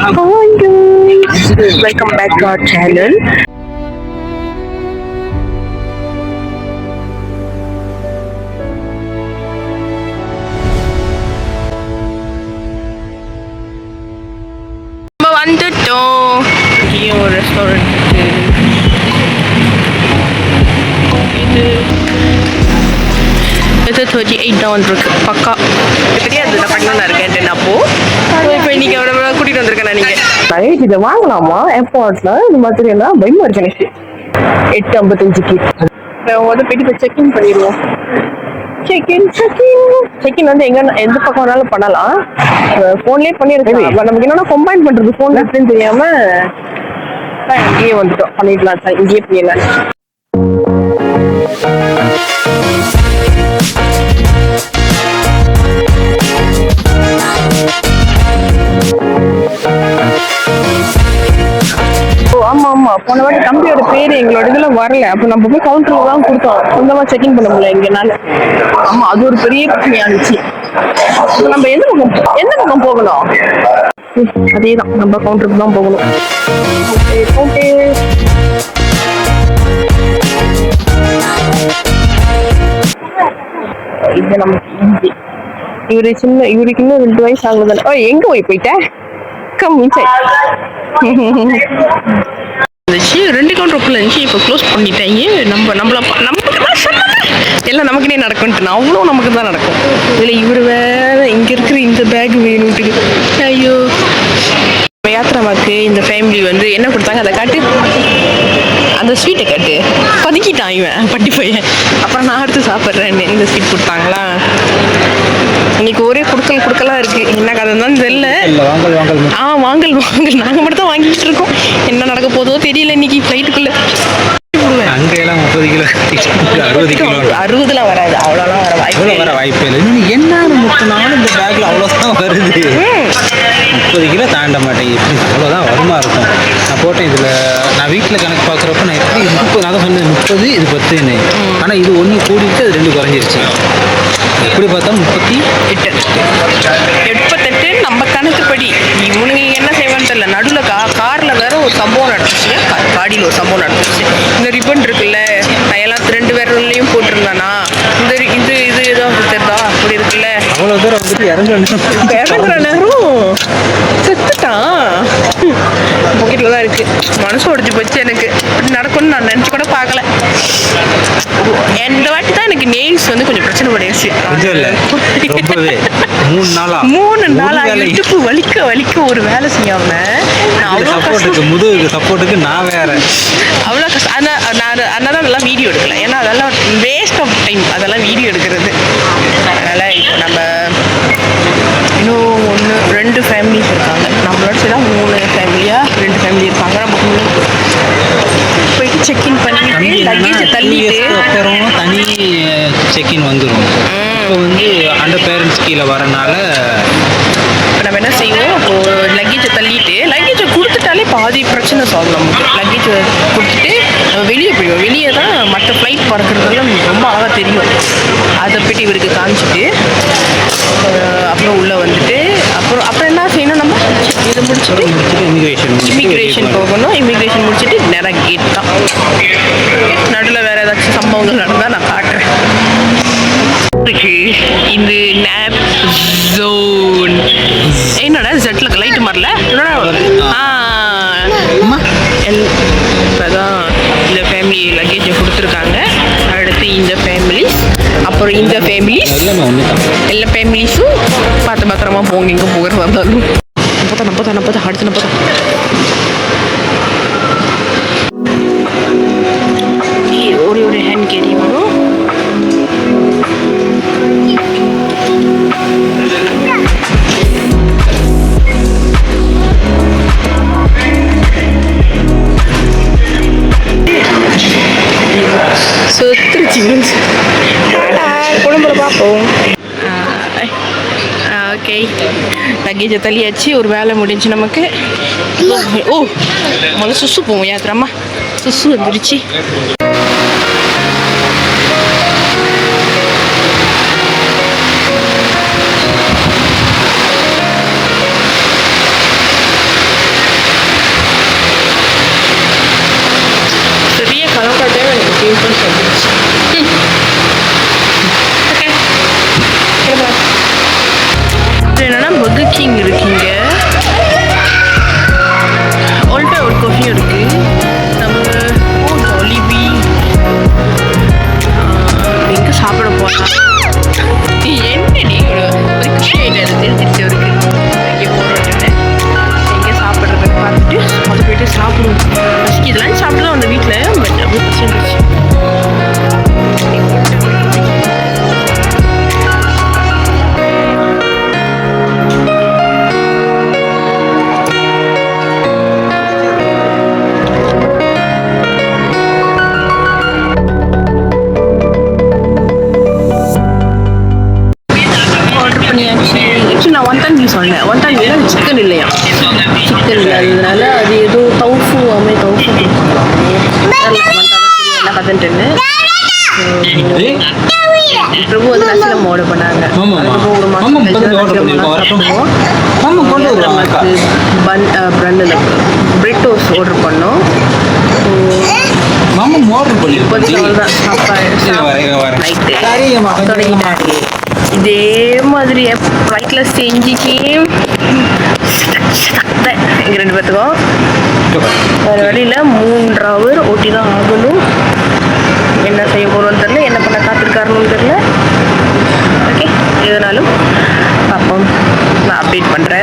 Hi guys, welcome back to our channel. நம்ம வந்துட்டோம். இங்கேயும் ஒரு ரெஸ்டாரண்ட் இது 38 தான் வந்திருக்கு பக்கா. தெரியாது நான் பண்ணலாம் இருக்கேன். அப்போ இப்போ இன்னைக்கு எவ்வளோ கூட்டிகிட்டு வந்திருக்கேன் நீங்கள் நைட் இதை வாங்கலாமா ஏர்போர்ட்ல இந்த மாதிரி எல்லாம் பயமா இருக்கு எனக்கு. 8:55க்கு வந்து போயிட்டு இப்போ செக்இன் பண்ணிடுவோம். செக்இன் வந்து எந்த பக்கம் வேணாலும் பண்ணலாம். ஃபோன்லேயே பண்ணியிருக்கேன். நமக்கு என்னன்னா கம்பைன் பண்ணுறது ஃபோன் எப்படின்னு தெரியாம இங்கேயே வந்துட்டோம். பண்ணிடலாம் சார், இங்கேயே பண்ணிடலாம். ஆமா ஆமா, போன வாட்டி தம்பியோட பேரு எங்களோட இதுல வரல. அப்ப நம்ம போய் கவுண்டர்ல தான் கொடுத்தோம். சொந்தமா செக்கிங் பண்ண முடியல எங்கனால. ஆமா, அது ஒரு பெரிய பிரச்சனையா இருந்துச்சு. நம்ம எந்த பக்கம் போகணும்? அதேதான், நம்ம கவுண்டருக்கு தான் போகணும். இது நமக்கு ஈஸி. இவருக்கு இன்னும் 2 வயசு ஆகுதுல்ல. ஓ, எங்க போயிட்ட? Come inside. 2 கவுண்டர் ஓப்பன் இருந்துச்சு, இப்போ க்ளோஸ் பண்ணிட்டாங்க. எல்லாம் நமக்குனே நடக்கும்ட்டு அவ்வளோ நமக்கு தான் நடக்கும். இதில் இவர் வேற இங்கே இருக்கிற இந்த பேக் வேணும்ட்டு. ஐயோ, யாத்திராமாக்கு இந்த ஃபேமிலி வந்து என்ன கொடுத்தாங்க அதை காட்டு, அந்த ஸ்வீட்டை காட்டு. பதுக்கிட்டான் இவன் பட்டி பையன். அப்புறம் நான் அடுத்து சாப்பிட்றேன்னு இந்த ஸ்வீட் கொடுத்தாங்களா. இன்னைக்கு ஒரே குடுக்கலாம் இருக்கு. என்ன கதை தான் தெரியல. வாங்கல் நாங்க மட்டும் தான் வாங்கிட்டு இருக்கோம். என்ன நடக்க போதோ தெரியல. இன்னைக்கு ஃப்ளைட்டுக்குள்ள 60 வராது, அவ்வளோலாம் வர வாய்ப்பு இல்லை. என்ன 30 நாள் இந்த பேக்ல அவ்வளோதான் வருது. 30 கிலோ தாண்ட மாட்டேங்குது. அவ்வளோதான் வருமா இருக்கும். நான் போட்டேன் இதில். நான் வீட்டில் கணக்கு பார்க்குறப்ப நான் எப்படி 30 நான் தான் சொன்னேன் 30 இது 10ன்னு. ஆனால் இது 1 கூடிட்டு அது 2 குறைஞ்சிருச்சு. எப்படி பார்த்தா 38 நம்ம கணக்குப்படி. இவனுங்க என்ன செய்வான்னு தெரியல. நடுவில் காரில் வேற ஒரு சம்பவம் நடந்துச்சு. காடியில் ஒரு சம்பவம் நடந்துச்சு. இந்த ரிப்பன் இருக்குல்ல, நான் எல்லாம் 2 பேர்லையும் போட்டிருந்தானா, இது ஏதோ தெரியுதா அப்படி இருக்குல்ல. அவ்வளோ தூரம் வந்துட்டு இறங்குற நேரம் செத்துட்டான். பாக்கெட்டில் தான் இருக்கு. மனசு உடஞ்சி போச்சு எனக்கு. இப்படி நடக்கும்னு நான் நினச்சி கூட பார்க்கல. இந்த வாட்டி தான் எனக்கு நெயில்ஸ் வந்து கொஞ்சம் பிரச்சனை பண்ணிடுச்சு. 3 நாளா இடுப்பு வலிக்க ஒரு வேலை செய்யாம முதுகுக்கு சப்போர்ட்டுக்கு நான் வேற அவ்வளோ கஷ்டம். அதனால அதெல்லாம் வீடியோ எடுக்கல. ஏன்னா அதெல்லாம் வேஸ்ட் ஆஃப் டைம், அதெல்லாம் வீடியோ எடுக்கிறது. அதனால இப்போ நம்ம இன்னும் 2 ஃபேமிலிஸ் இருக்காங்க. நம்மளோட சரி 3 ஃபேமிலியா 2 ஃபேமிலி இருக்காங்க. நம்ம போயிட்டு செக்இன் பண்ணிட்டு லக்கேஜை தள்ளிட்டு அப்புறம் தனி செக்இன் வந்துடும். இப்போ வந்து அண்டர் பேரண்ட்ஸ் கீழே வரனால இப்போ நம்ம என்ன செய்வோம், இப்போது லக்கேஜை தள்ளிட்டு லக்கேஜை கொடுத்துட்டாலே பாதி பிரச்சனை சால்வ். நமக்கு லக்கேஜை கொடுத்துட்டு நம்ம வெளியே போயிடுவோம். வெளியே தான் மற்ற ஃப்ளைட் பறக்கிறதெல்லாம் ரொம்ப அழகாக தெரியும். அதை போய்ட்டு இவருக்கு காமிச்சிட்டு அப்புறம் உள்ளே வந்துட்டு அப்புறம் என்ன செய்யணும், நம்ம இதை முடிச்சுட்டு இமிக்ரேஷன் போகணும். இமிக்ரேஷன் முடிச்சுட்டு நேராக கேட் தான். நடுவில் வேறு ஏதாச்சும் சம்பவங்கள் நடந்தால் நான் காட்டுறேன். இந்த நேப் ஜோன் என்னடா செட்டில் லைட்டு மாறல. இப்போதான் இந்த ஃபேமிலி லக்கேஜை கொடுத்துருக்காங்க. அடுத்து இந்த ஃபேமிலிஸ், அப்புறம் இந்த ஃபேமிலிஸ், எல்லா ஃபேமிலிஸும் பார்த்து பத்திரமா போங்க. எங்கே போகிறது வந்தாலும் நப்பதான் அடுத்து நப்பதான். ஒரு ஹேண்ட் கேரி வரும். குழம்புல பார்ப்போம். ஓகே, லக்கேஜை தள்ளியாச்சு. ஒரு வேலை முடிஞ்சு நமக்கு. முதல்ல சுசு போவோம். யாத்திரமா சுசு வந்துருச்சு. இல்லாததுனால அது ஏதோ தௌஃபு என்ன கத்துட்டுன்னு பிரபு வந்து நசிலம் ஆர்டர் பண்ணாங்க. அதுக்கப்புறம் ஒரு மாதம் பிரிட்டோஸ் ஆர்டர் பண்ணோம். இதே மாதிரி ஃப்ளைட்ல செஞ்சுக்கே இங்கே 2 பேர்த்துக்கும் வேறு வழியில் 3 hour ஓட்டி தான் ஆகணும். என்ன செய்ய போகிறோன்னு தெரில, என்ன பண்ண காத்திருக்காருன்னு தெரில. ஓகே, எதனாலும் பார்ப்போம், நான் அப்டேட் பண்ணுறேன்.